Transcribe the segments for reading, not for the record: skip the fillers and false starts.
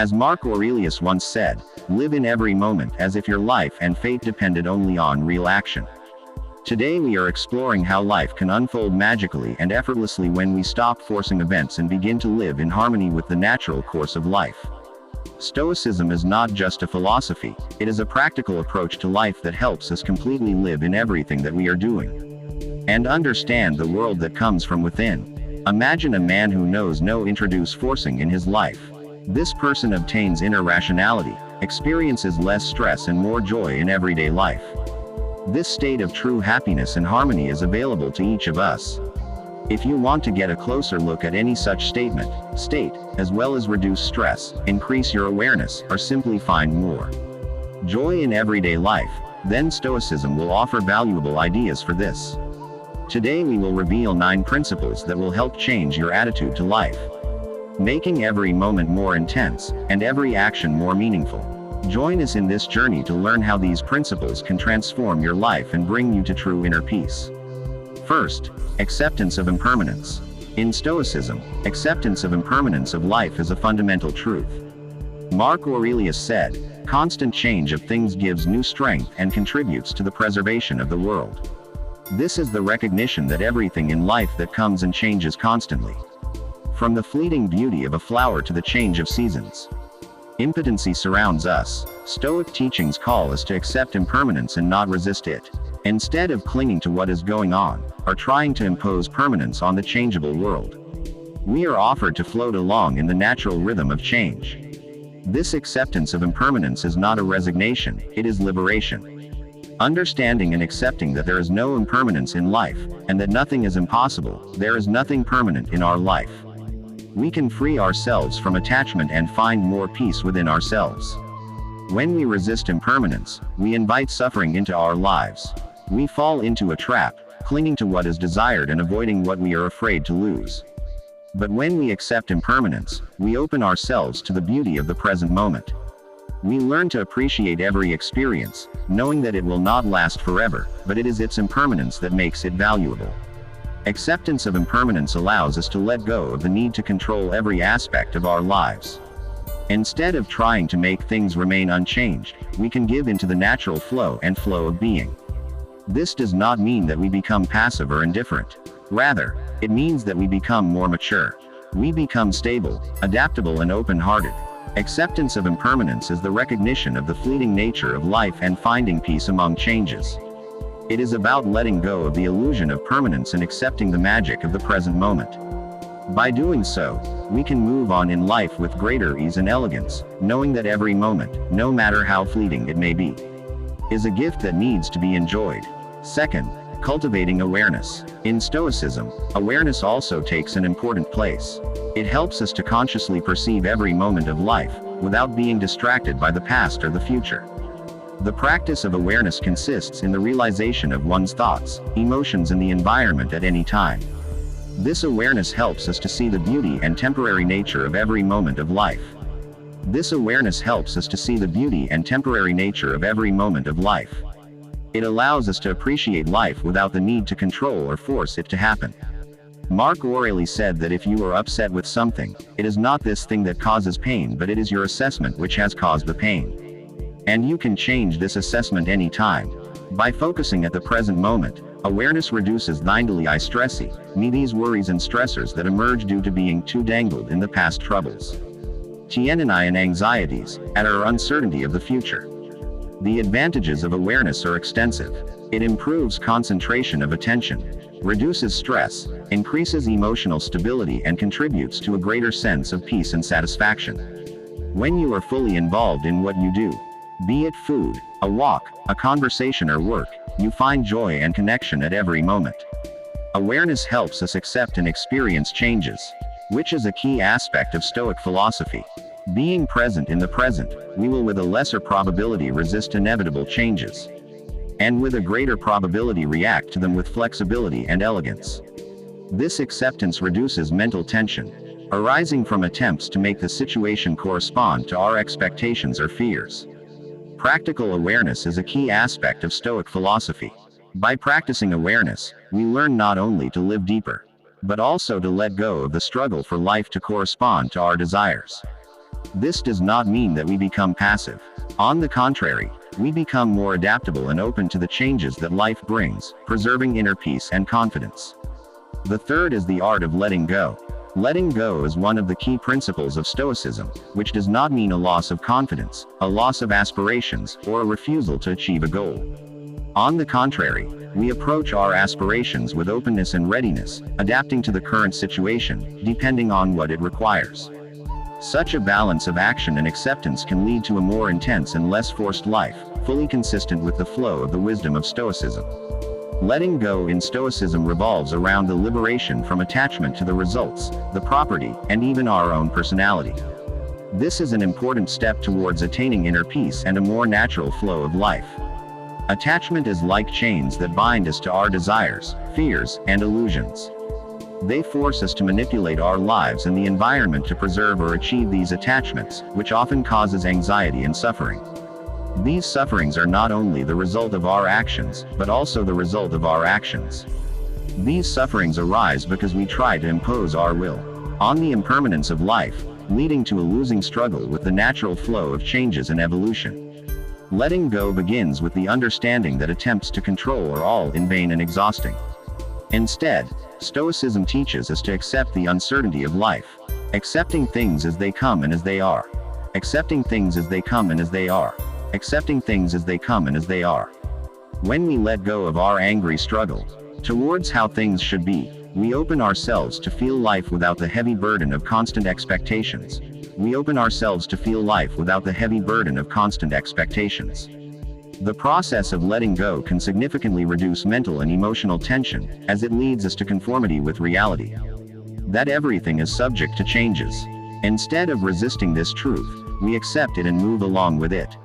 As Mark Aurelius once said, live in every moment as if your life and fate depended only on real action. Today we are exploring how life can unfold magically and effortlessly when we stop forcing events and begin to live in harmony with the natural course of life. Stoicism is not just a philosophy, it is a practical approach to life that helps us completely live in everything that we are doing. And understand the world that comes from within. Imagine a man who knows no introduce forcing in his life. This person obtains inner rationality, experiences less stress and more joy in everyday life. This state of true happiness and harmony is available to each of us. If you want to get a closer look at any such state, as well as reduce stress, increase your awareness, or simply find more joy in everyday life, then Stoicism will offer valuable ideas for this. Today we will reveal 9 principles that will help change your attitude to life, making every moment more intense, and every action more meaningful. Join us in this journey to learn how these principles can transform your life and bring you to true inner peace. First, acceptance of impermanence. In Stoicism, acceptance of impermanence of life is a fundamental truth. Mark Aurelius said, constant change of things gives new strength and contributes to the preservation of the world. This is the recognition that everything in life that comes and changes constantly. From the fleeting beauty of a flower to the change of seasons. Impotency surrounds us. Stoic teachings call us to accept impermanence and not resist it. Instead of clinging to what is going on, or trying to impose permanence on the changeable world, we are offered to float along in the natural rhythm of change. This acceptance of impermanence is not a resignation, it is liberation. Understanding and accepting that there is no impermanence in life, and that nothing is impossible, there is nothing permanent in our life. We can free ourselves from attachment and find more peace within ourselves. When we resist impermanence, we invite suffering into our lives. We fall into a trap, clinging to what is desired and avoiding what we are afraid to lose. But when we accept impermanence, we open ourselves to the beauty of the present moment. We learn to appreciate every experience, knowing that it will not last forever, but it is its impermanence that makes it valuable. Acceptance of impermanence allows us to let go of the need to control every aspect of our lives. Instead of trying to make things remain unchanged, we can give into the natural flow of being. This does not mean that we become passive or indifferent. Rather, it means that we become more mature. We become stable, adaptable and open-hearted. Acceptance of impermanence is the recognition of the fleeting nature of life and finding peace among changes. It is about letting go of the illusion of permanence and accepting the magic of the present moment. By doing so, we can move on in life with greater ease and elegance, knowing that every moment, no matter how fleeting it may be, is a gift that needs to be enjoyed. Second, cultivating awareness. In Stoicism, awareness also takes an important place. It helps us to consciously perceive every moment of life, without being distracted by the past or the future. The practice of awareness consists in the realization of one's thoughts, emotions and the environment at any time. This awareness helps us to see the beauty and temporary nature of every moment of life. This awareness helps us to see the beauty and temporary nature of every moment of life. It allows us to appreciate life without the need to control or force it to happen. Mark Aurelius said that if you are upset with something, it is not this thing that causes pain, but it is your assessment which has caused the pain. And you can change this assessment any time. By focusing at the present moment, awareness reduces thindly I stressi, me these worries and stressors that emerge due to being too dangled in the past troubles. Tiananai and anxieties, at our uncertainty of the future. The advantages of awareness are extensive. It improves concentration of attention, reduces stress, increases emotional stability and contributes to a greater sense of peace and satisfaction. When you are fully involved in what you do, be it food, a walk, a conversation or work, you find joy and connection at every moment. Awareness helps us accept and experience changes, which is a key aspect of Stoic philosophy. Being present in the present, we will with a lesser probability resist inevitable changes, and with a greater probability react to them with flexibility and elegance. This acceptance reduces mental tension, arising from attempts to make the situation correspond to our expectations or fears. Practical awareness is a key aspect of Stoic philosophy. By practicing awareness, we learn not only to live deeper, but also to let go of the struggle for life to correspond to our desires. This does not mean that we become passive. On the contrary, we become more adaptable and open to the changes that life brings, preserving inner peace and confidence. The third is the art of letting go. Letting go is one of the key principles of Stoicism, which does not mean a loss of confidence, a loss of aspirations, or a refusal to achieve a goal. On the contrary, we approach our aspirations with openness and readiness, adapting to the current situation, depending on what it requires. Such a balance of action and acceptance can lead to a more intense and less forced life, fully consistent with the flow of the wisdom of Stoicism. Letting go in Stoicism revolves around the liberation from attachment to the results, the property, and even our own personality. This is an important step towards attaining inner peace and a more natural flow of life. Attachment is like chains that bind us to our desires, fears, and illusions. They force us to manipulate our lives and the environment to preserve or achieve these attachments, which often causes anxiety and suffering. These sufferings are not only the result of our actions, but also the result of our actions. These sufferings arise because we try to impose our will on the impermanence of life, leading to a losing struggle with the natural flow of changes and evolution. Letting go begins with the understanding that attempts to control are all in vain and exhausting. Instead, Stoicism teaches us to accept the uncertainty of life, accepting things as they come and as they are. Accepting things as they come and as they are. Accepting things as they come and as they are. When we let go of our angry struggle towards how things should be, we open ourselves to feel life without the heavy burden of constant expectations. We open ourselves to feel life without the heavy burden of constant expectations. The process of letting go can significantly reduce mental and emotional tension, as it leads us to conformity with reality. That everything is subject to changes. Instead of resisting this truth, we accept it and move along with it.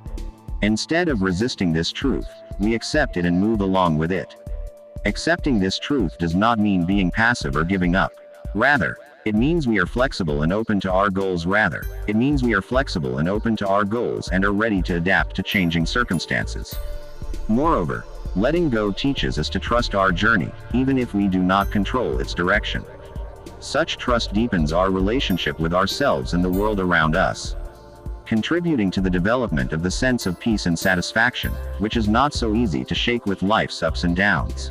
Instead of resisting this truth, we accept it and move along with it. Accepting this truth does not mean being passive or giving up. Rather, it means we are flexible and open to our goals. It means we are flexible and open to our goals and are ready to adapt to changing circumstances. Moreover, letting go teaches us to trust our journey, even if we do not control its direction. Such trust deepens our relationship with ourselves and the world around us, contributing to the development of the sense of peace and satisfaction, which is not so easy to shake with life's ups and downs.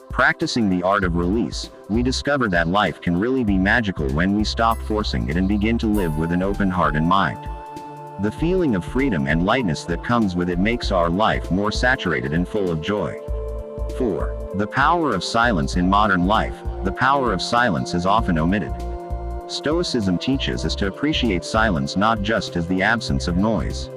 Practicing the art of release, we discover that life can really be magical when we stop forcing it and begin to live with an open heart and mind. The feeling of freedom and lightness that comes with it makes our life more saturated and full of joy. 4. The power of silence in modern life. The power of silence is often omitted. Stoicism teaches us to appreciate silence not just as the absence of noise,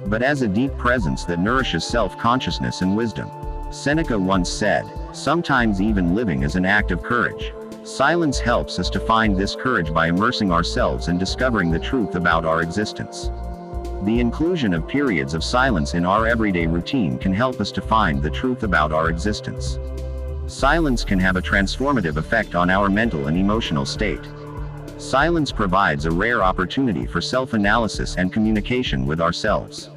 but as a deep presence that nourishes self-consciousness and wisdom. Seneca once said, "Sometimes even living is an act of courage." Silence helps us to find this courage by immersing ourselves and discovering the truth about our existence. The inclusion of periods of silence in our everyday routine can help us to find the truth about our existence. Silence can have a transformative effect on our mental and emotional state. Silence provides a rare opportunity for self-analysis and communication with ourselves.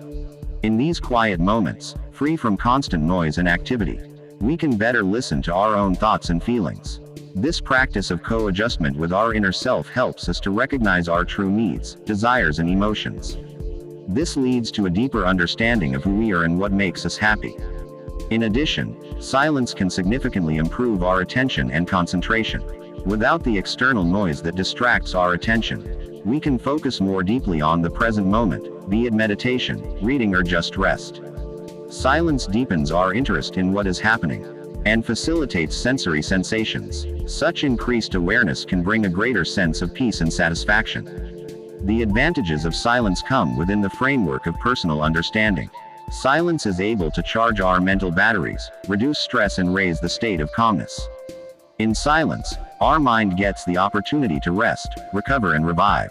In these quiet moments, free from constant noise and activity, we can better listen to our own thoughts and feelings. This practice of co-adjustment with our inner self helps us to recognize our true needs, desires, and emotions. This leads to a deeper understanding of who we are and what makes us happy. In addition, silence can significantly improve our attention and concentration. Without the external noise that distracts our attention, we can focus more deeply on the present moment, be it meditation, reading, or just rest. Silence deepens our interest in what is happening and facilitates sensory sensations. Such increased awareness can bring a greater sense of peace and satisfaction. The advantages of silence come within the framework of personal understanding. Silence is able to charge our mental batteries, reduce stress, and raise the state of calmness. In silence, our mind gets the opportunity to rest, recover, and revive.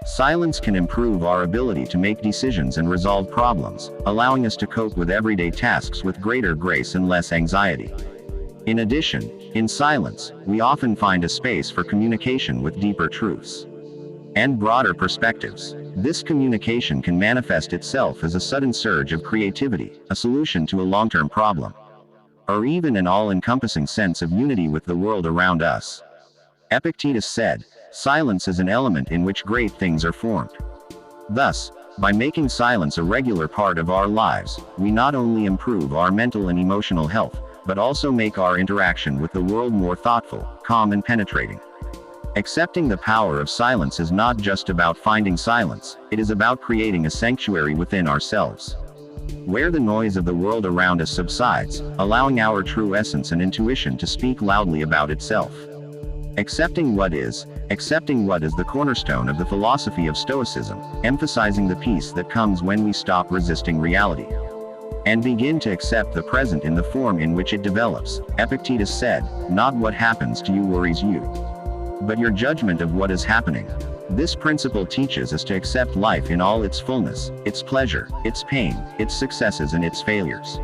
Silence can improve our ability to make decisions and resolve problems, allowing us to cope with everyday tasks with greater grace and less anxiety. In addition, in silence, we often find a space for communication with deeper truths and broader perspectives. This communication can manifest itself as a sudden surge of creativity, a solution to a long-term problem, or even an all-encompassing sense of unity with the world around us. Epictetus said, "Silence is an element in which great things are formed." Thus, by making silence a regular part of our lives, we not only improve our mental and emotional health, but also make our interaction with the world more thoughtful, calm and penetrating. Accepting the power of silence is not just about finding silence, it is about creating a sanctuary within ourselves, where the noise of the world around us subsides, allowing our true essence and intuition to speak loudly about itself. Accepting what is the cornerstone of the philosophy of Stoicism, emphasizing the peace that comes when we stop resisting reality and begin to accept the present in the form in which it develops. Epictetus said, "Not what happens to you worries you, but your judgment of what is happening." This principle teaches us to accept life in all its fullness, its pleasure, its pain, its successes and its failures.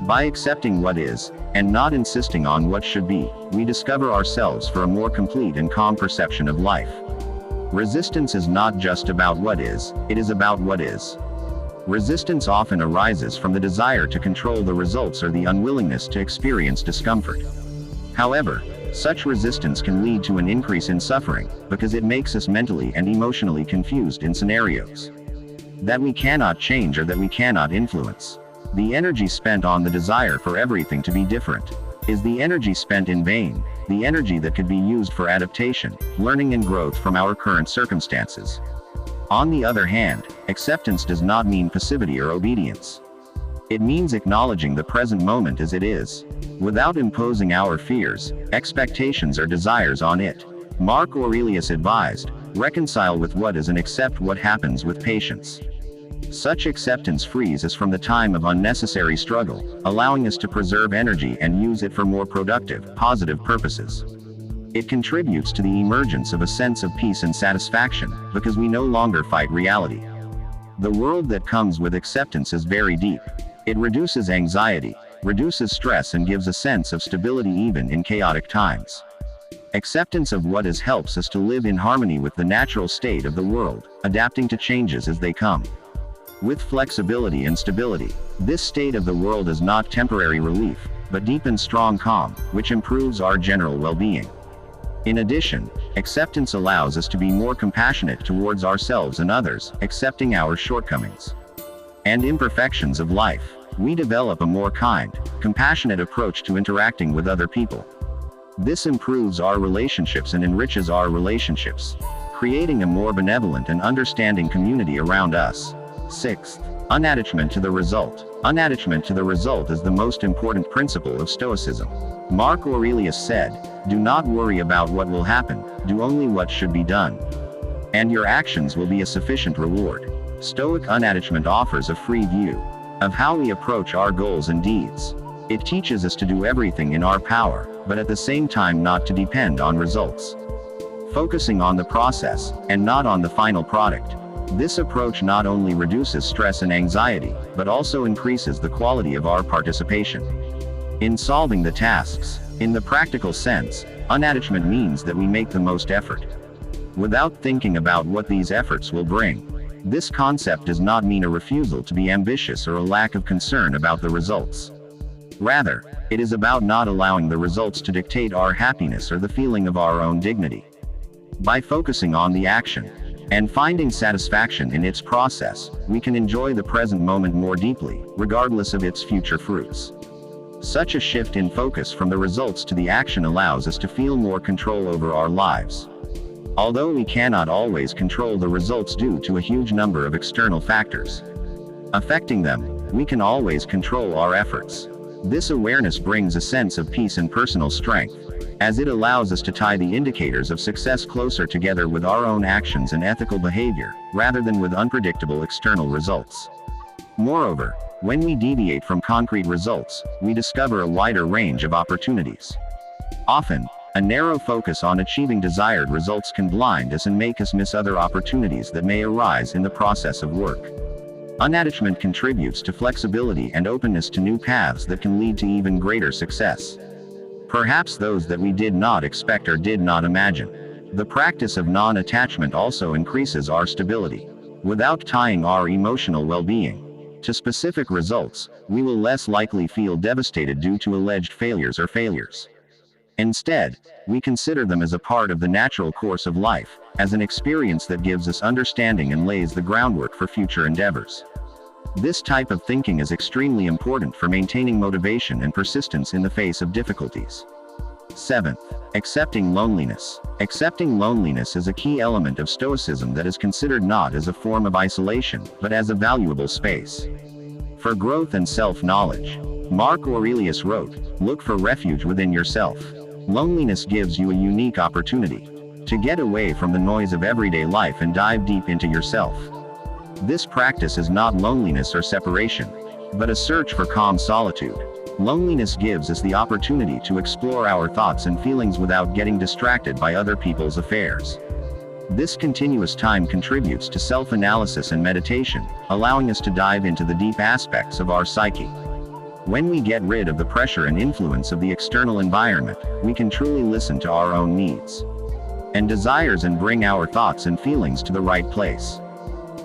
By accepting what is, and not insisting on what should be, we discover ourselves for a more complete and calm perception of life. Resistance is not just about what is, it is about what is. Resistance often arises from the desire to control the results or the unwillingness to experience discomfort. However, such resistance can lead to an increase in suffering, because it makes us mentally and emotionally confused in scenarios that we cannot change or that we cannot influence. The energy spent on the desire for everything to be different is the energy spent in vain, the energy that could be used for adaptation, learning and growth from our current circumstances. On the other hand, acceptance does not mean passivity or obedience. It means acknowledging the present moment as it is, without imposing our fears, expectations or desires on it. Mark Aurelius advised, reconcile with what is and accept what happens with patience. Such acceptance frees us from the time of unnecessary struggle, allowing us to preserve energy and use it for more productive, positive purposes. It contributes to the emergence of a sense of peace and satisfaction, because we no longer fight reality. The world that comes with acceptance is very deep. It reduces anxiety, reduces stress and gives a sense of stability even in chaotic times. Acceptance of what is helps us to live in harmony with the natural state of the world, adapting to changes as they come with flexibility and stability. This state of the world is not temporary relief, but deep and strong calm, which improves our general well-being. In addition, acceptance allows us to be more compassionate towards ourselves and others, accepting our shortcomings and imperfections of life. We develop a more kind, compassionate approach to interacting with other people. This improves our relationships and enriches our relationships, creating a more benevolent and understanding community around us. Sixth, unattachment to the result. Unattachment to the result is the most important principle of Stoicism. Mark Aurelius said, "Do not worry about what will happen, do only what should be done, and your actions will be a sufficient reward." Stoic unattachment offers a free view of how we approach our goals and deeds. It teaches us to do everything in our power, but at the same time not to depend on results, focusing on the process, and not on the final product. This approach not only reduces stress and anxiety, but also increases the quality of our participation in solving the tasks. In the practical sense, unattachment means that we make the most effort, without thinking about what these efforts will bring. This concept does not mean a refusal to be ambitious or a lack of concern about the results. Rather, it is about not allowing the results to dictate our happiness or the feeling of our own dignity. By focusing on the action, and finding satisfaction in its process, we can enjoy the present moment more deeply, regardless of its future fruits. Such a shift in focus from the results to the action allows us to feel more control over our lives. Although we cannot always control the results due to a huge number of external factors affecting them, we can always control our efforts. This awareness brings a sense of peace and personal strength, as it allows us to tie the indicators of success closer together with our own actions and ethical behavior, rather than with unpredictable external results. Moreover, when we deviate from concrete results, we discover a wider range of opportunities. Often, a narrow focus on achieving desired results can blind us and make us miss other opportunities that may arise in the process of work. Unattachment contributes to flexibility and openness to new paths that can lead to even greater success, perhaps those that we did not expect or did not imagine. The practice of non-attachment also increases our stability. Without tying our emotional well-being to specific results, we will less likely feel devastated due to alleged failures or failures. Instead, we consider them as a part of the natural course of life, as an experience that gives us understanding and lays the groundwork for future endeavors. This type of thinking is extremely important for maintaining motivation and persistence in the face of difficulties. 7th, accepting loneliness. Accepting loneliness is a key element of Stoicism that is considered not as a form of isolation, but as a valuable space for growth and self-knowledge. Mark Aurelius wrote, "Look for refuge within yourself." Loneliness gives you a unique opportunity to get away from the noise of everyday life and dive deep into yourself. This practice is not loneliness or separation, but a search for calm solitude. Loneliness gives us the opportunity to explore our thoughts and feelings without getting distracted by other people's affairs. This continuous time contributes to self-analysis and meditation, allowing us to dive into the deep aspects of our psyche. When we get rid of the pressure and influence of the external environment, we can truly listen to our own needs and desires and bring our thoughts and feelings to the right place.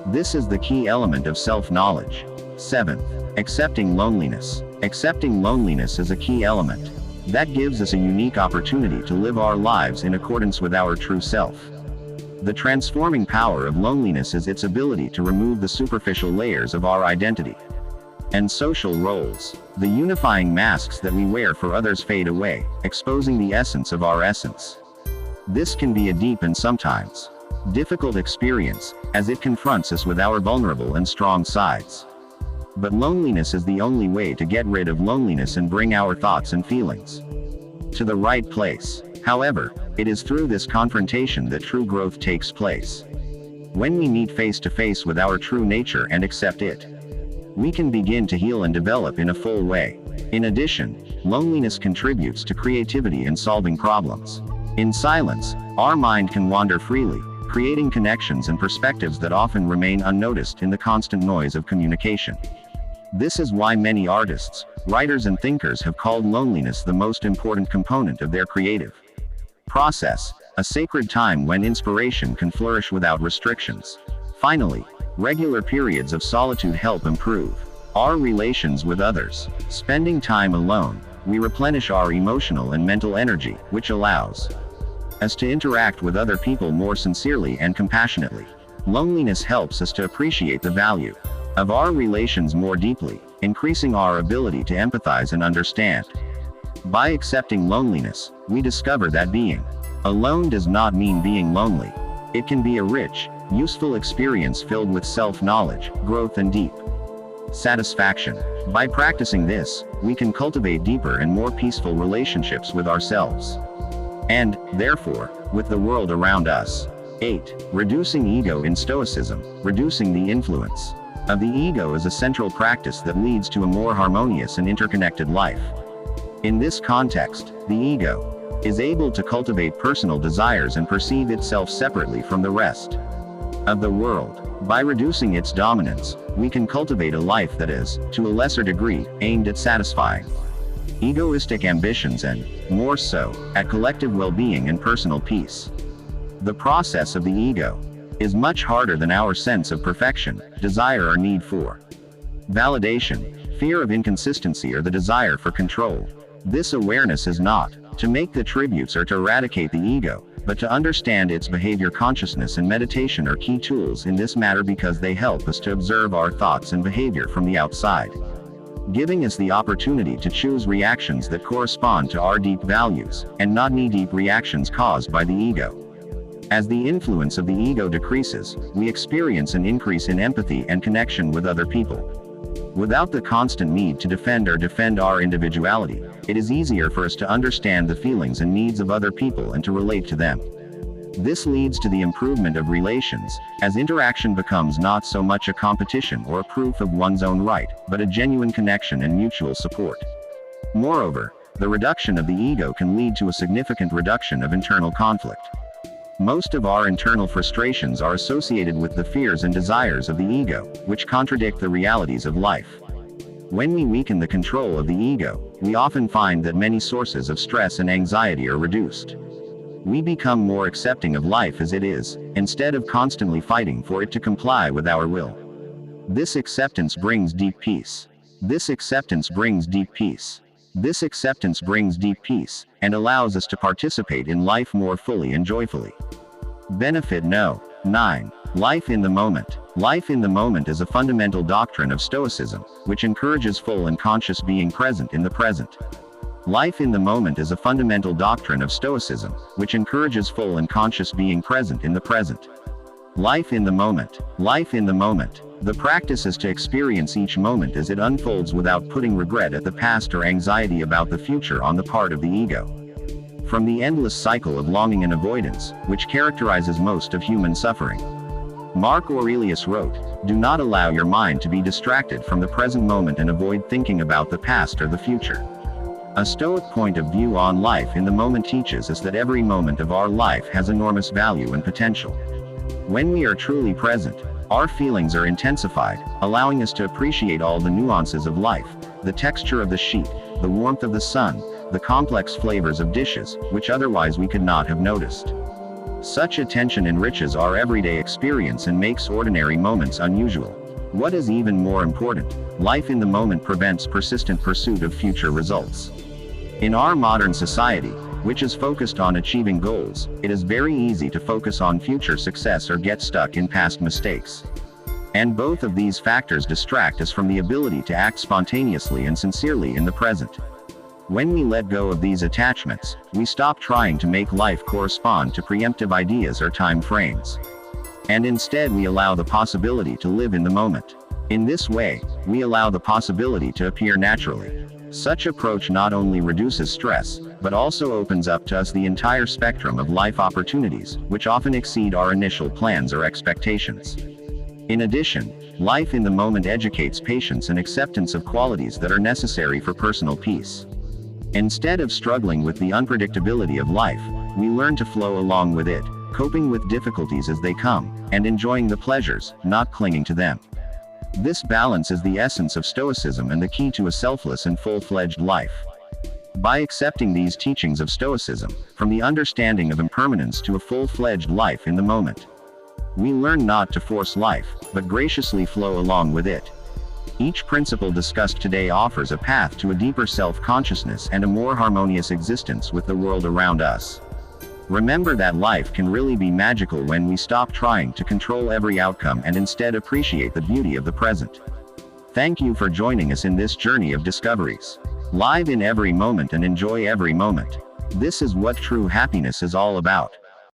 This is the key element of self-knowledge. 7th, accepting loneliness. Accepting loneliness is a key element that gives us a unique opportunity to live our lives in accordance with our true self. The transforming power of loneliness is its ability to remove the superficial layers of our identity and social roles. The unifying masks that we wear for others fade away, exposing the essence of our essence. This can be a deep and sometimes difficult experience, as it confronts us with our vulnerable and strong sides. But loneliness is the only way to get rid of loneliness and bring our thoughts and feelings to the right place. However, it is through this confrontation that true growth takes place. When we meet face to face with our true nature and accept it, we can begin to heal and develop in a full way. In addition, loneliness contributes to creativity and solving problems. In silence, our mind can wander freely, creating connections and perspectives that often remain unnoticed in the constant noise of communication. This is why many artists, writers and thinkers have called loneliness the most important component of their creative process, a sacred time when inspiration can flourish without restrictions. Finally, regular periods of solitude help improve our relations with others. Spending time alone, we replenish our emotional and mental energy, which allows us to interact with other people more sincerely and compassionately. Loneliness helps us to appreciate the value of our relations more deeply, increasing our ability to empathize and understand. By accepting loneliness, we discover that being alone does not mean being lonely. It can be a rich, useful experience filled with self-knowledge, growth and deep satisfaction. By practicing this, we can cultivate deeper and more peaceful relationships with ourselves and, therefore, with the world around us. 8. Reducing ego. In Stoicism, reducing the influence of the ego is a central practice that leads to a more harmonious and interconnected life. In this context, the ego is able to cultivate personal desires and perceive itself separately from the rest of the world. By reducing its dominance, we can cultivate a life that is, to a lesser degree, aimed at satisfying egoistic ambitions and, more so, at collective well-being and personal peace. The process of the ego is much harder than our sense of perfection, desire or need for validation, fear of inconsistency or the desire for control. This awareness is not to make the tributes or to eradicate the ego, but to understand its behavior. Consciousness and meditation are key tools in this matter because they help us to observe our thoughts and behavior from the outside, giving us the opportunity to choose reactions that correspond to our deep values, and not knee-deep reactions caused by the ego. As the influence of the ego decreases, we experience an increase in empathy and connection with other people. Without the constant need to defend our individuality, it is easier for us to understand the feelings and needs of other people and to relate to them. This leads to the improvement of relations, as interaction becomes not so much a competition or a proof of one's own right, but a genuine connection and mutual support. Moreover, the reduction of the ego can lead to a significant reduction of internal conflict. Most of our internal frustrations are associated with the fears and desires of the ego, which contradict the realities of life. When we weaken the control of the ego, we often find that many sources of stress and anxiety are reduced. We become more accepting of life as it is, instead of constantly fighting for it to comply with our will. This acceptance brings deep peace. This acceptance brings deep peace. This acceptance brings deep peace, and allows us to participate in life more fully and joyfully. Benefit No. 9. Life in the moment. Life in the moment is a fundamental doctrine of Stoicism, which encourages full and conscious being present in the present. Life in the moment is a fundamental doctrine of Stoicism, which encourages full and conscious being present in the present. Life in the moment. Life in the moment. The practice is to experience each moment as it unfolds without putting regret at the past or anxiety about the future on the part of the ego. From the endless cycle of longing and avoidance, which characterizes most of human suffering. Mark Aurelius wrote, "Do not allow your mind to be distracted from the present moment and avoid thinking about the past or the future." A Stoic point of view on life in the moment teaches us that every moment of our life has enormous value and potential. When we are truly present, our feelings are intensified, allowing us to appreciate all the nuances of life, the texture of the sheet, the warmth of the sun, the complex flavors of dishes, which otherwise we could not have noticed. Such attention enriches our everyday experience and makes ordinary moments unusual. What is even more important, life in the moment prevents persistent pursuit of future results. In our modern society, which is focused on achieving goals, it is very easy to focus on future success or get stuck in past mistakes. And both of these factors distract us from the ability to act spontaneously and sincerely in the present. When we let go of these attachments, we stop trying to make life correspond to preemptive ideas or time frames. And instead we allow the possibility to live in the moment. In this way, we allow the possibility to appear naturally. Such approach not only reduces stress, but also opens up to us the entire spectrum of life opportunities, which often exceed our initial plans or expectations. In addition, life in the moment educates patience and acceptance of qualities that are necessary for personal peace. Instead of struggling with the unpredictability of life, we learn to flow along with it, coping with difficulties as they come, and enjoying the pleasures, not clinging to them. This balance is the essence of Stoicism and the key to a selfless and full-fledged life. By accepting these teachings of Stoicism, from the understanding of impermanence to a full-fledged life in the moment, we learn not to force life, but graciously flow along with it. Each principle discussed today offers a path to a deeper self-consciousness and a more harmonious existence with the world around us. Remember that life can really be magical when we stop trying to control every outcome and instead appreciate the beauty of the present. Thank you for joining us in this journey of discoveries. Live in every moment and enjoy every moment. This is what true happiness is all about.